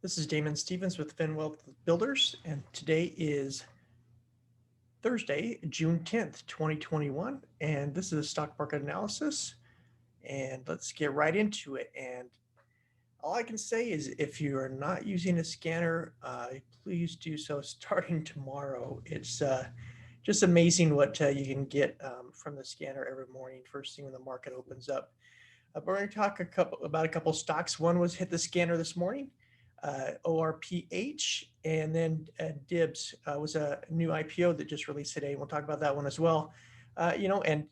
This is Damon Stevens with FinWealth Builders, and today is Thursday, June 10th, 2021, and this is a stock market analysis, and let's get right into it. And all I can say is if you are not using a scanner, please do so starting tomorrow. It's just amazing what you can get from the scanner every morning, first thing when the market opens up. We're going to talk about a couple stocks. One was hit the scanner this morning. ORPH, and then DIBS was a new IPO that just released today. We'll talk about that one as well. And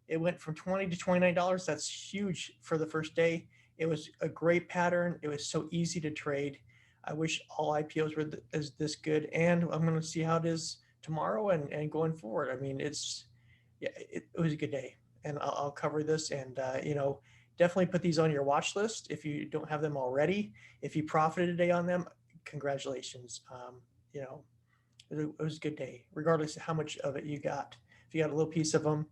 it went from $20 to $29. That's huge for the first day. It was a great pattern. It was so easy to trade. I wish all IPOs were this good, and I'm going to see how it is tomorrow and going forward. I mean, it was a good day, and I'll cover this and definitely put these on your watch list if you don't have them already. If you profited today on them, congratulations. It was a good day, regardless of how much of it you got. If you got a little piece of them,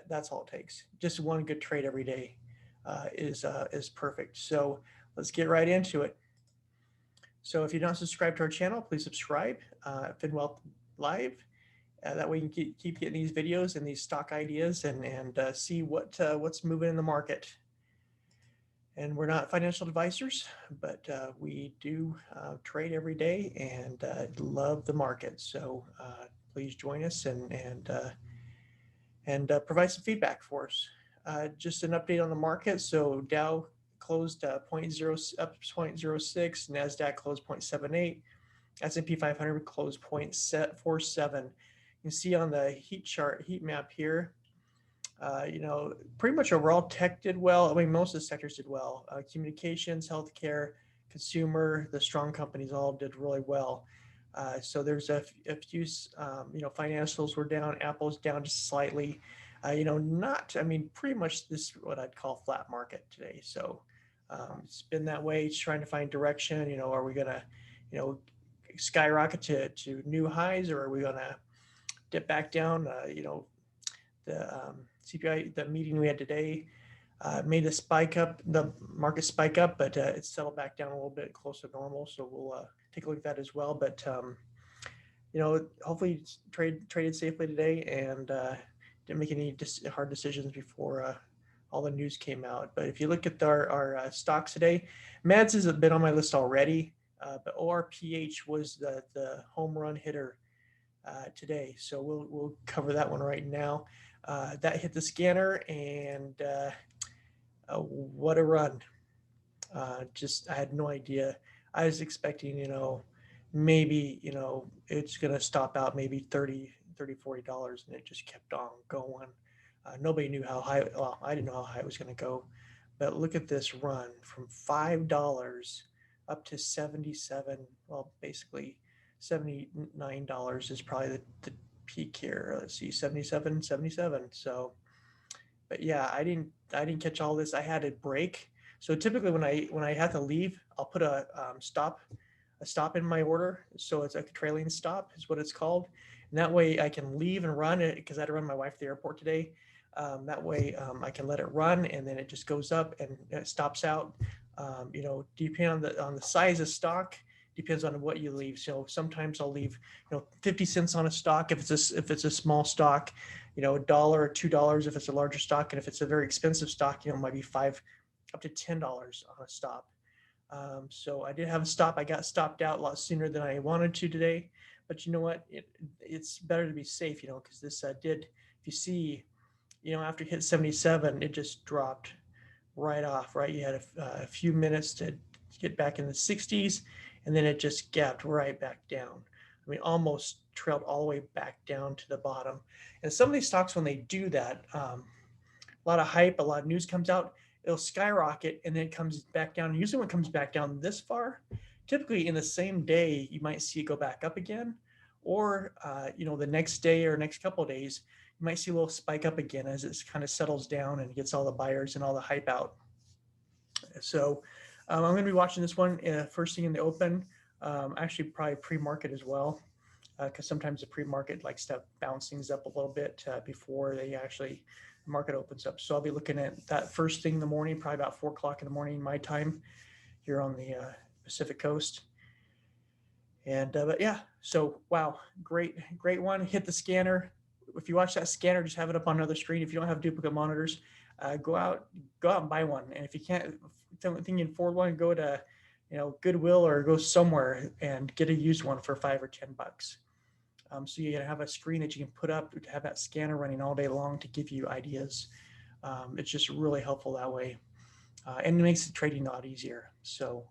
that's all it takes. Just one good trade every day is perfect. So let's get right into it. So if you don't subscribe to our channel, please subscribe. FinWealth Live. That way you can keep getting these videos and these stock ideas and see what's moving in the market. And we're not financial advisors, but we do trade every day and love the market. So please join us and provide some feedback for us. Just an update on the market. So Dow closed 0.06, NASDAQ closed 0.78, S&P 500 closed 0.47. You can see on the heat map here, pretty much overall tech did well. I mean, most of the sectors did well. Communications, healthcare, consumer, the strong companies all did really well. So there's a few, financials were down. Apple's down just slightly. Pretty much this is what I'd call flat market today. So it's been that way. It's trying to find direction. Are we going to, skyrocket to new highs, or are we going to dip back down? The CPI, the meeting we had today, made the market spike up, but it settled back down a little bit close to normal. So we'll take a look at that as well. But hopefully traded safely today and didn't make any hard decisions before all the news came out. But if you look at our stocks today, Meds has been on my list already, but ORPH was the home run hitter today. So we'll cover that one right now. That hit the scanner, and what a run. I had no idea. I was expecting, maybe, it's going to stop out maybe $30, $40, and it just kept on going. Nobody knew how high. Well, I didn't know how high it was going to go, but look at this run from $5 up to 77. Well, basically $79 is probably the peak here. Let's see, 77. So, but yeah, I didn't catch all this. I had a break. So typically when I have to leave, I'll put a stop in my order. So it's a trailing stop is what it's called. And that way I can leave and run it, because I had to run my wife to the airport today. That way I can let it run, and then it just goes up and it stops out. Depending on the size of stock, depends on what you leave. So sometimes I'll leave, 50 cents on a stock if it's a small stock, $1 or $2 if it's a larger stock, and if it's a very expensive stock, it might be $5 up to $10 on a stop. So I did have a stop. I got stopped out a lot sooner than I wanted to today, but you know what? It's better to be safe, because this did. If you see, after it hit 77, it just dropped right off. Right, you had a few minutes to get back in the 60s. And then it just gapped right back down. I mean, almost trailed all the way back down to the bottom. And some of these stocks, when they do that, a lot of hype, a lot of news comes out, it'll skyrocket and then it comes back down. Usually when it comes back down this far, typically in the same day, you might see it go back up again. Or, the next day or next couple of days, you might see a little spike up again as it kind of settles down and gets all the buyers and all the hype out. So I'm going to be watching this one first thing in the open, actually probably pre-market as well, because sometimes the pre-market likes to bounce things up a little bit before the market opens up. So I'll be looking at that first thing in the morning, probably about 4 o'clock in the morning, my time here on the Pacific Coast. And but yeah, so wow, great one. Hit the scanner. If you watch that scanner, just have it up on another screen. If you don't have duplicate monitors, go out and buy one. And if you can't, think you can afford one, go to Goodwill or go somewhere and get a used one for $5 or $10. So you have a screen that you can put up to have that scanner running all day long to give you ideas. It's just really helpful that way, and it makes the trading a lot easier. So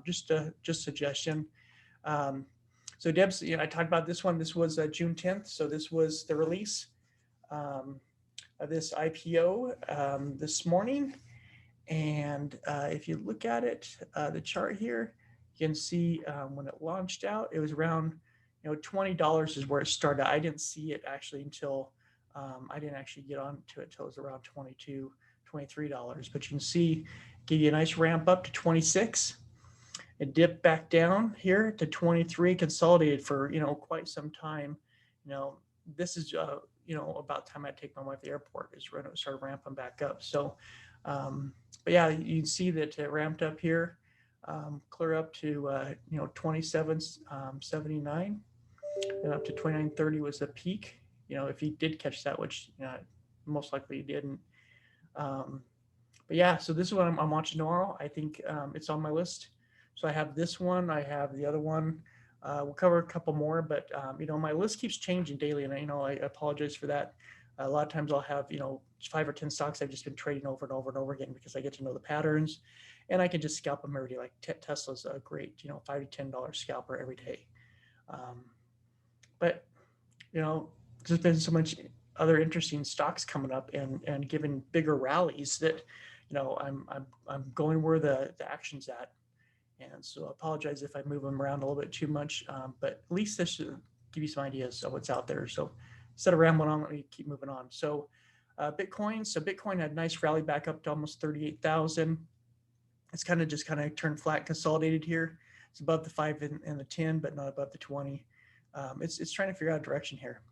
just suggestion. Um, so DIBS, I talked about this one. This was June 10th. So this was the release um, of this IPO this morning. And if you look at it, the chart here, you can see when it launched out, it was around, $20 is where it started. I didn't see it actually until I didn't actually get onto it until it was around $22, $23. But you can see, give you a nice ramp up to 26. It dipped back down here to 23, consolidated for quite some time. This is about time I take my wife to the airport is when it started ramping back up. So but yeah, you can see that it ramped up here, clear up to 27.79, and up to 29.30 was the peak. If he did catch that, which most likely he didn't. But yeah, so this is what I'm watching tomorrow. I think it's on my list. So I have this one, I have the other one. We'll cover a couple more, but my list keeps changing daily, and I apologize for that. A lot of times I'll have 5 or 10 stocks I've just been trading over and over and over again because I get to know the patterns, and I can just scalp them every day. Like Tesla's a great $5 to $10 scalper every day. But there's been so much other interesting stocks coming up and giving bigger rallies that I'm going where the action's at. And so I apologize if I move them around a little bit too much, but at least this should give you some ideas of what's out there. So instead of rambling on, let me keep moving on. So Bitcoin. So Bitcoin had a nice rally back up to almost 38,000. It's kind of turned flat, consolidated here. It's above the 5 and the 10, but not above the 20. It's trying to figure out a direction here,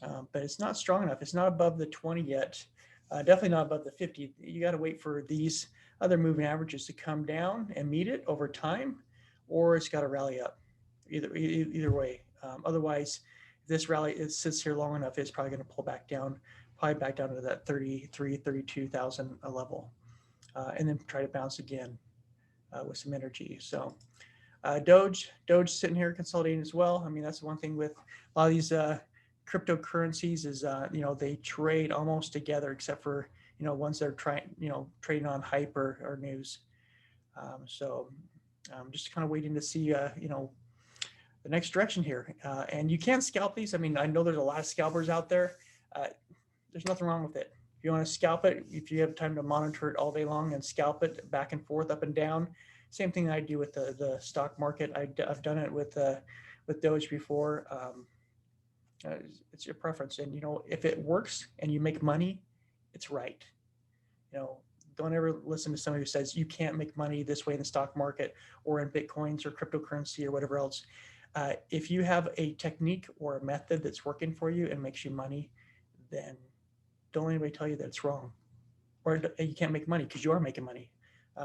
but it's not strong enough. It's not above the 20 yet. Definitely not above the 50. You got to wait for these other moving averages to come down and meet it over time, or it's got to rally up. Either way. Otherwise, if this rally it sits here long enough, it's probably going to pull back down, to that 32,000 level, and then try to bounce again with some energy. So Doge sitting here consolidating as well. I mean, that's the one thing with a lot of these cryptocurrencies is they trade almost together, except for ones that are trading on hype or news. So I'm just kind of waiting to see the next direction here. And you can scalp these. I mean, I know there's a lot of scalpers out there. There's nothing wrong with it. If you want to scalp it, if you have time to monitor it all day long and scalp it back and forth, up and down, same thing I do with the stock market. I've done it with Doge before. It's your preference, and if it works and you make money, it's right. Don't ever listen to somebody who says you can't make money this way in the stock market or in Bitcoins or cryptocurrency or whatever else. If you have a technique or a method that's working for you and makes you money, then don't let anybody tell you that it's wrong or you can't make money, because you are making money.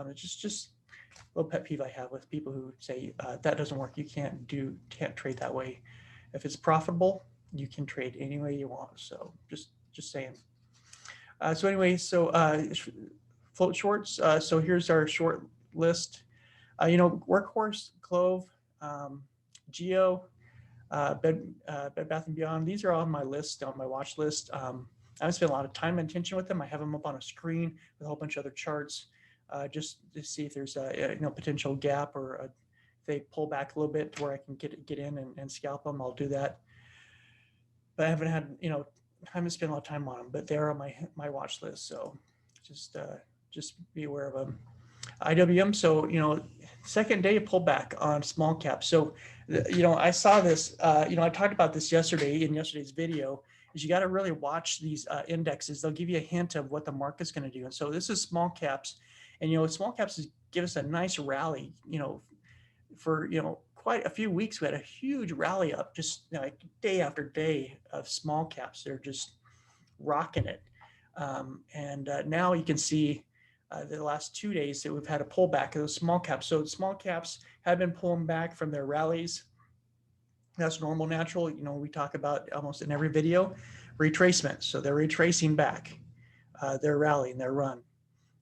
It's just a little pet peeve I have with people who say that doesn't work. You can't trade that way. If it's profitable, you can trade any way you want. So just saying. So anyway, float shorts. So here's our short list. Workhorse, Clove, Geo, Bed Bath & Beyond. These are on my list, on my watch list. I haven't spent a lot of time and attention with them. I have them up on a screen with a whole bunch of other charts, just to see if there's a potential gap, or if they pull back a little bit to where I can get in and scalp them. I'll do that. But I haven't had I haven't spent a lot of time on them, but they're on my watch list. So just be aware of them. IWM. So second day pullback on small caps. So I saw this. I talked about this yesterday in yesterday's video. Is you got to really watch these indexes. They'll give you a hint of what the market's going to do. And so this is small caps, and small caps give us a nice rally. For quite a few weeks, we had a huge rally up, just day after day of small caps. They're just rocking it. And now you can see the last 2 days that we've had a pullback of those small caps. So small caps have been pulling back from their rallies. That's normal, natural. You know, we talk about almost in every video, retracement. So they're retracing back. They're rallying, they're run.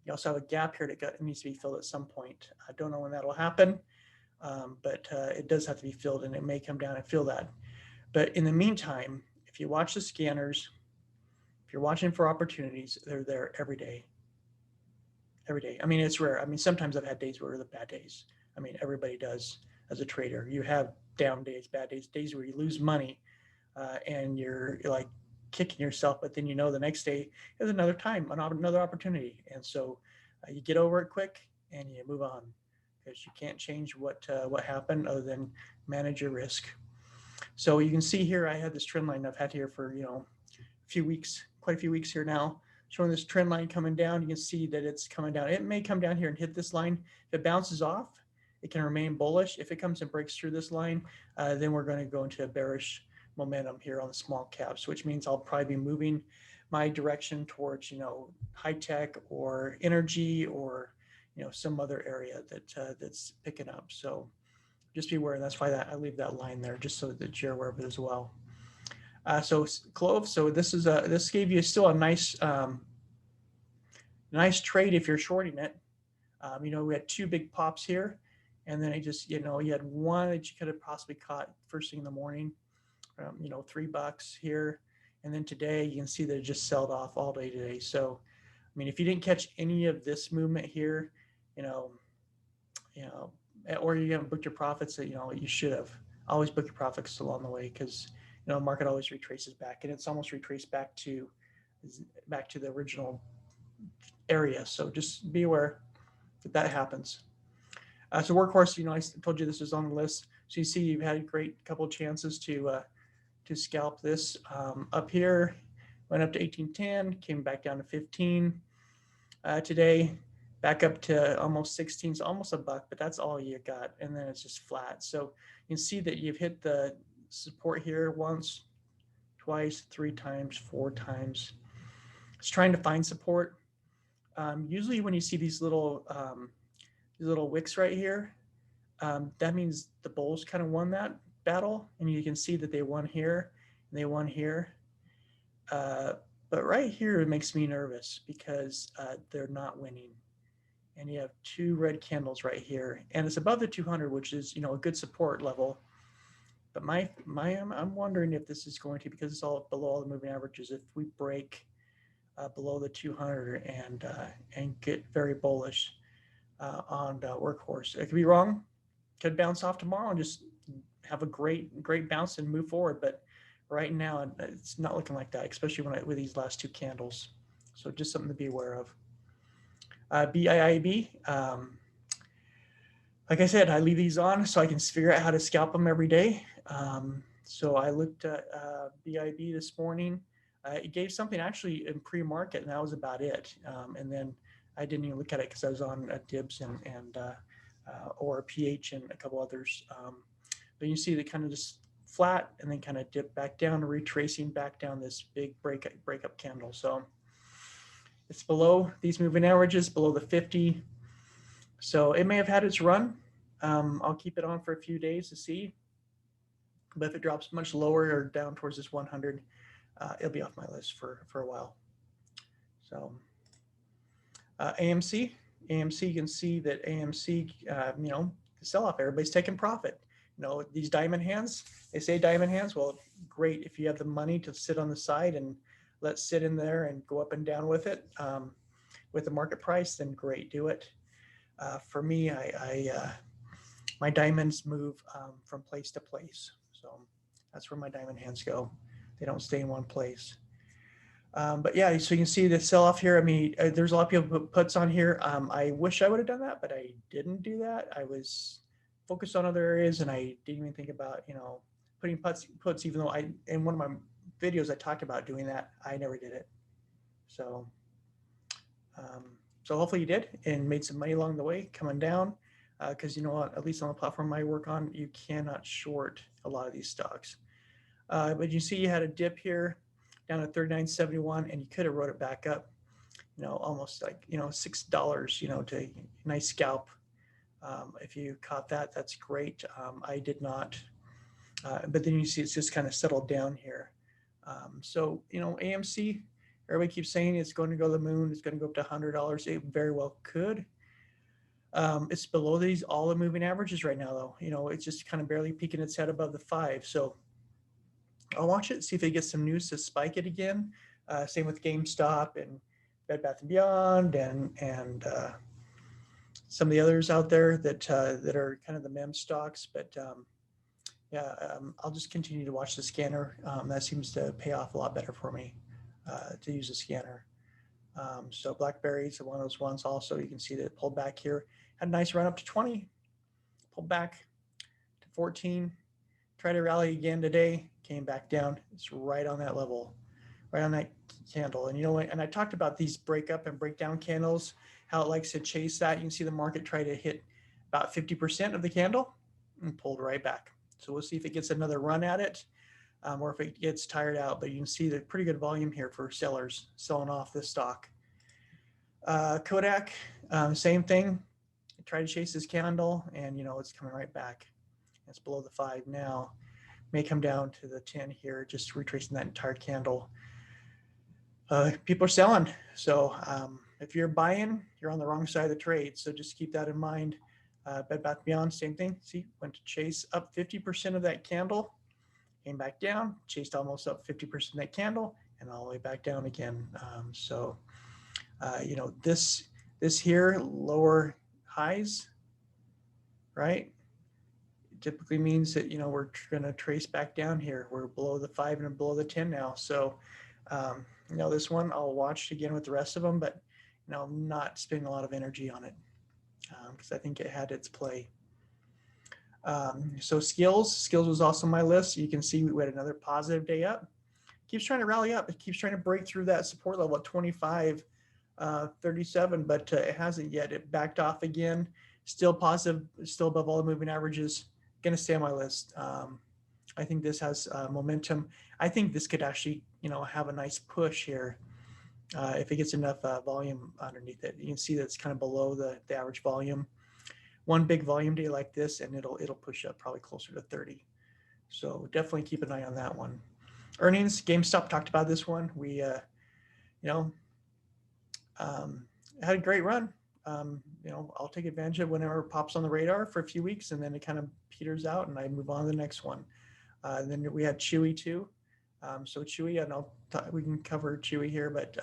You also have a gap here that needs to be filled at some point. I don't know when that'll happen, but it does have to be filled, and it may come down and fill that. But in the meantime, if you watch the scanners, if you're watching for opportunities, they're there every day. Every day. I mean, it's rare. I mean, sometimes I've had days where the bad days. I mean, everybody does as a trader. You have down days, bad days, days where you lose money, and you're like kicking yourself. But then you know the next day is another time, another opportunity, and so you get over it quick and you move on, because you can't change what happened other than manage your risk. So you can see here, I had this trend line I've had here for a few weeks, quite a few weeks here now, showing this trend line coming down. You can see that it's coming down. It may come down here and hit this line. If it bounces off, it can remain bullish. If it comes and breaks through this line, then we're going to go into a bearish momentum here on the small caps, which means I'll probably be moving my direction towards high tech or energy, or some other area that's picking up. So just be aware. That's why I leave that line there, just so that you're aware of it as well. So Clove. So this gave you still a nice nice trade if you're shorting it. We had two big pops here, and then it just you had one that you could have possibly caught first thing in the morning. $3 here, and then today you can see that it just sold off all day today. So, I mean, if you didn't catch any of this movement here, or you haven't booked your profits, that you should have always book your profits along the way, because the market always retraces back, and it's almost retraced back to the original area. So just be aware that happens. So Workhorse, I told you this was on the list. So you see, you've had a great couple of chances to scalp this. Up here, went up to 18.10, came back down to 15 today, back up to almost 16, so almost $1, but that's all you got, and then it's just flat. So you can see that you've hit the support here once, twice, 3 times, 4 times. It's trying to find support. Usually when you see these little wicks right here, that means the bulls kind of won that battle, and you can see that they won here and they won here. But right here, it makes me nervous, because they're not winning. And you have 2 red candles right here, and it's above the 200, which is a good support level. But I'm wondering if this is going to, because it's all below all the moving averages, if we break below the 200 and get very bullish on Workhorse. It could be wrong. Could bounce off tomorrow and just have a great bounce and move forward. But right now, it's not looking like that, especially with these last 2 candles. So just something to be aware of. BIIB. Like I said, I leave these on so I can figure out how to scalp them every day. So I looked at BIB this morning. It gave something actually in pre-market, and that was about it. And then I didn't even look at it because I was on DIBS and ORPH and a couple others. But you see they kind of just flat and then kind of dip back down, retracing back down this big breakup candle. So it's below these moving averages, below the 50. So it may have had its run. I'll keep it on for a few days to see. But if it drops much lower or down towards this 100, it'll be off my list for a while. So AMC, you can see that AMC, the sell-off, everybody's taking profit. These diamond hands, they say diamond hands. Well, great if you have the money to sit on the side and let sit in there and go up and down with it with the market price, then great, do it. For me, my diamonds move from place to place. So that's where my diamond hands go. They don't stay in one place. But yeah, so you can see the sell-off here. I mean, there's a lot of people put puts on here. I wish I would have done that, but I didn't do that. I was focused on other areas, and I didn't even think about, putting puts, even though in one of my videos I talked about doing that. I never did it. So, so hopefully you did and made some money along the way coming down, because at least on the platform I work on, you cannot short a lot of these stocks. But you see you had a dip here down at 39.71, and you could have wrote it back up, almost like, $6, to nice scalp. If you caught that, that's great. I did not. But then you see it's just kind of settled down here. So, AMC, everybody keeps saying it's going to go to the moon. It's going to go up to $100. It very well could. It's below all the moving averages right now, though. It's just kind of barely peeking its head above the 5. So I'll watch it, see if it gets some news to spike it again. Same with GameStop and Bed Bath & Beyond and some of the others out there that are kind of the meme stocks. But I'll just continue to watch the scanner. That seems to pay off a lot better for me to use a scanner. So BlackBerry's one of those ones also. You can see that it pulled back here. Had a nice run up to 20, pulled back to 14, tried to rally again today, came back down. It's right on that level, right on that candle. And and I talked about these breakup and breakdown candles, how it likes to chase that. You can see the market try to hit about 50% of the candle and pulled right back. So we'll see if it gets another run at it or if it gets tired out. But you can see the pretty good volume here for sellers selling off this stock. Kodak, same thing. I tried to chase this candle and it's coming right back. It's below the 5 now. May come down to the 10 here, just retracing that entire candle. People are selling. So if you're buying, you're on the wrong side of the trade. So just keep that in mind. Bed Bath & Beyond, same thing. See, went to chase up 50% of that candle, came back down, chased almost up 50% of that candle, and all the way back down again. This here, lower highs, right? It typically means that, we're going to trace back down here. We're below the 5 and below the 10 now. So, this one I'll watch again with the rest of them, but, I'm not spending a lot of energy on it because I think it had its play. So skills was also on my list. You can see we had another positive day up. Keeps trying to rally up. It keeps trying to break through that support level at 25.37, but it hasn't yet. It backed off again. Still positive, still above all the moving averages. Going to stay on my list. I think this has momentum. I think this could actually, have a nice push here if it gets enough volume underneath it. You can see that it's kind of below the average volume. One big volume day like this, and it'll push up probably closer to 30. So definitely keep an eye on that one. Earnings, GameStop talked about this one. We, had a great run. I'll take advantage of whenever it pops on the radar for a few weeks, and then it kind of peters out, and I move on to the next one. Then we had Chewy too. So Chewy, I know we can cover Chewy here, but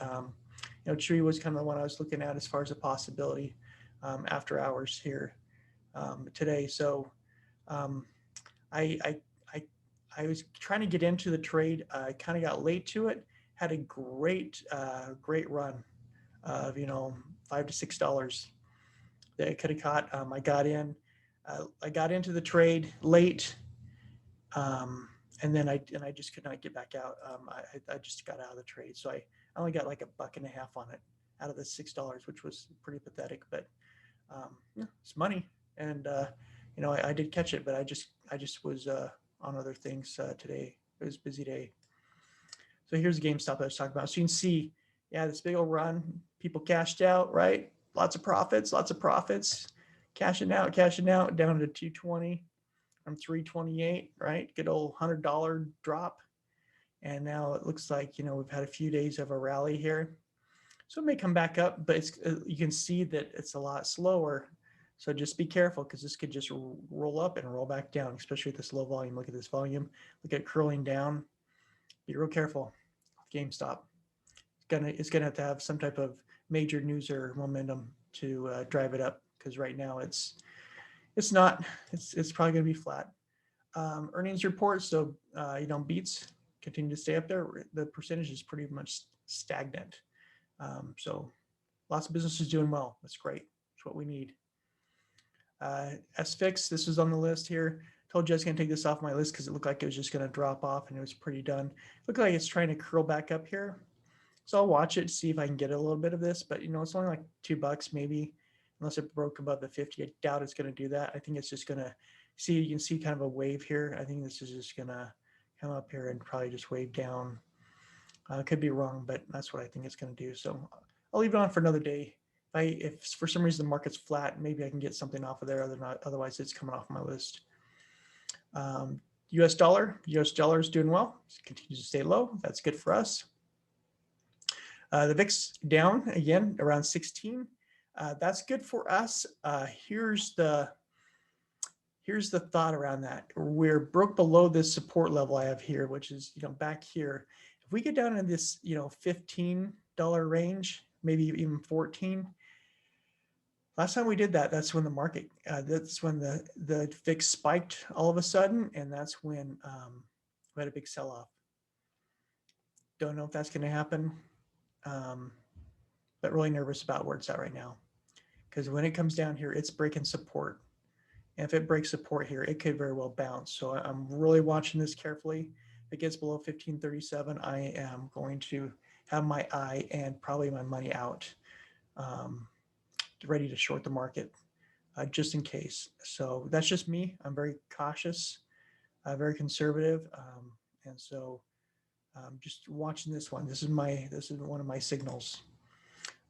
Chewy was kind of the one I was looking at as far as a possibility after hours here today. So I was trying to get into the trade. I kind of got late to it. Had a great run of $5 to $6 that I could have caught. I got in. I got into the trade late, and then I just could not get back out. I just got out of the trade, so I only got like $1.50 on it out of the $6, which was pretty pathetic. But it's money, and I did catch it, but I just was on other things today. It was a busy day. So here's the GameStop I was talking about. So you can see, this big old run. People cashed out, right? Lots of profits. Cashing out down to 220 from 328, right? Good old $100 drop. And now it looks like, we've had a few days of a rally here. So it may come back up, but you can see that it's a lot slower. So just be careful because this could just roll up and roll back down, especially with this low volume. Look at this volume. Look at it curling down. Be real careful. GameStop. It's gonna have to have some type of major news or momentum to drive it up, because right now it's not. It's probably gonna be flat. Earnings report. So beats continue to stay up there. The percentage is pretty much stagnant. So lots of businesses doing well. That's great. That's what we need. SFIX, this was on the list here. Told you I was going to take this off my list because it looked like it was just going to drop off and it was pretty done. Looked like it's trying to curl back up here. So I'll watch it, see if I can get a little bit of this, but it's only like $2 maybe, unless it broke above the 50. I doubt it's going to do that. I think it's just going to you can see kind of a wave here. I think this is just going to come up here and probably just wave down. Could be wrong, but that's what I think it's going to do. So I'll leave it on for another day. If for some reason the market's flat, maybe I can get something off of there. Otherwise, it's coming off my list. US dollar is doing well, continues to stay low. That's good for us. The VIX down again around 16. That's good for us. Here's the thought around that. We're broke below this support level I have here, which is, back here. If we get down in this, $15 range, maybe even 14. Last time we did that, that's when the market, that's when the VIX spiked all of a sudden, and that's when we had a big sell-off. Don't know if that's going to happen, but really nervous about where it's at right now. Because when it comes down here, it's breaking support. And if it breaks support here, it could very well bounce. So I'm really watching this carefully. If it gets below 1537, I am going to have my eye and probably my money out, ready to short the market, just in case. So that's just me. I'm very cautious, very conservative, and so just watching this one. This is one of my signals.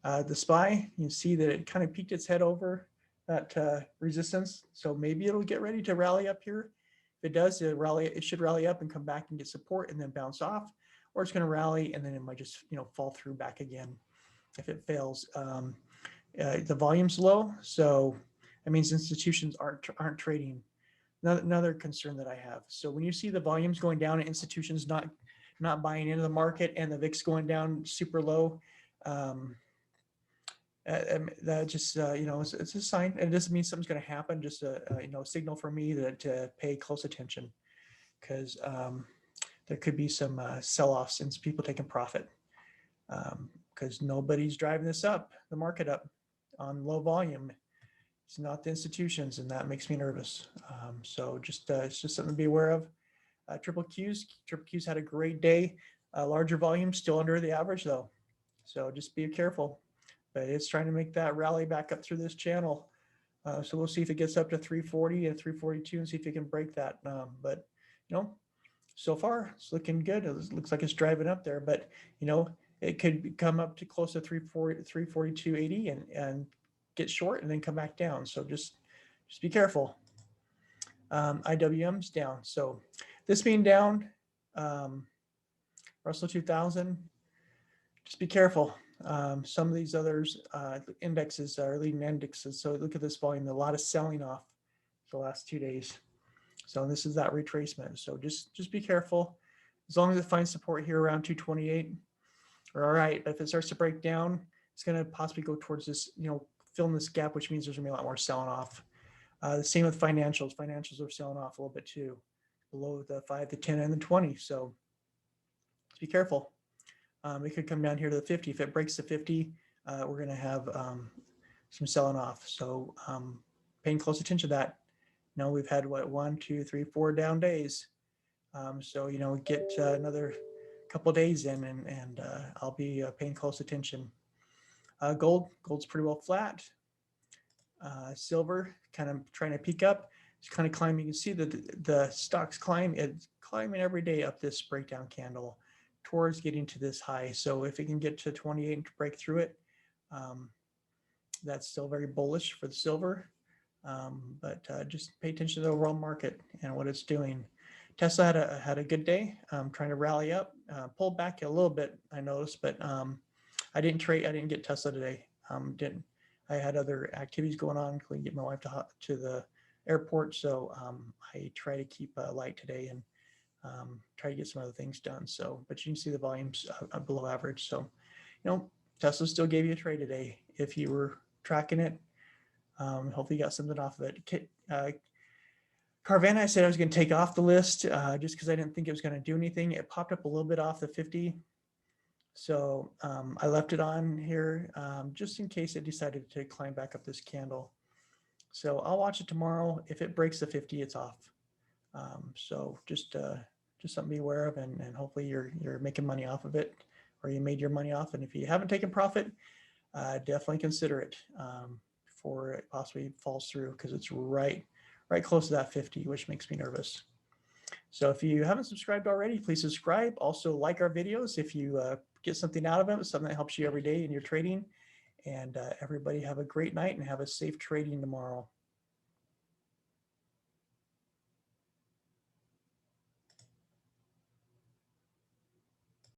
The SPY, you see that it kind of peeked its head over that resistance. So maybe it'll get ready to rally up here. If it does, it should rally up and come back and get support and then bounce off, or it's going to rally and then it might just fall through back again if it fails. The volume's low, so that means institutions aren't trading. Another concern that I have. So when you see the volumes going down and institutions not buying into the market and the VIX going down super low, that just it's a sign. It doesn't mean something's going to happen. Just a signal for me that to pay close attention, because there could be some sell-offs and some people taking profit, because nobody's driving the market up on low volume. It's not the institutions, and that makes me nervous. So it's just something to be aware of. Triple Qs had a great day. Larger volume, still under the average though. So just be careful. But it's trying to make that rally back up through this channel. So we'll see if it gets up to 340 and 342 and see if it can break that. But so far it's looking good. It looks like it's driving up there, but it could come up to close to 342.80 and get short and then come back down. So just be careful. IWM's down. So this being down, Russell 2000, just be careful. Some of these others indexes are leading indexes. So look at this volume, a lot of selling off the last 2 days. So this is that retracement. So just be careful. As long as it finds support here around 228, we're all right. But if it starts to break down, it's going to possibly go towards this, fill in this gap, which means there's going to be a lot more selling off. The same with financials. Financials are selling off a little bit too, below the 5, the 10, and the 20. So be careful. It could come down here to the 50. If it breaks the 50, we're going to have some selling off. So paying close attention to that. We've had 1, 2, 3, 4 down days. So get another couple of days in, and I'll be paying close attention. Gold's pretty well flat. Silver kind of trying to peak up. It's kind of climbing. You can see that the stock's it's climbing every day up this breakdown candle towards getting to this high. So if it can get to 28 and break through it, that's still very bullish for the silver. But just pay attention to the overall market and what it's doing. Tesla had a good day, trying to rally up, pulled back a little bit, I noticed, but I didn't get Tesla today. I had other activities going on, including get my wife to the airport. So I try to keep light today and try to get some other things done. So, but you can see the volumes below average. So, Tesla still gave you a trade today if you were tracking it. Hopefully you got something off of it. Carvana, I said I was going to take off the list just because I didn't think it was going to do anything. It popped up a little bit off the 50. So I left it on here just in case it decided to climb back up this candle. So I'll watch it tomorrow. If it breaks the 50, it's off. So just something to be aware of, and hopefully you're making money off of it, or you made your money off. And if you haven't taken profit, definitely consider it before it possibly falls through, because it's right close to that 50, which makes me nervous. So if you haven't subscribed already, please subscribe. Also like our videos if you get something out of them, something that helps you every day in your trading. And everybody have a great night and have a safe trading tomorrow.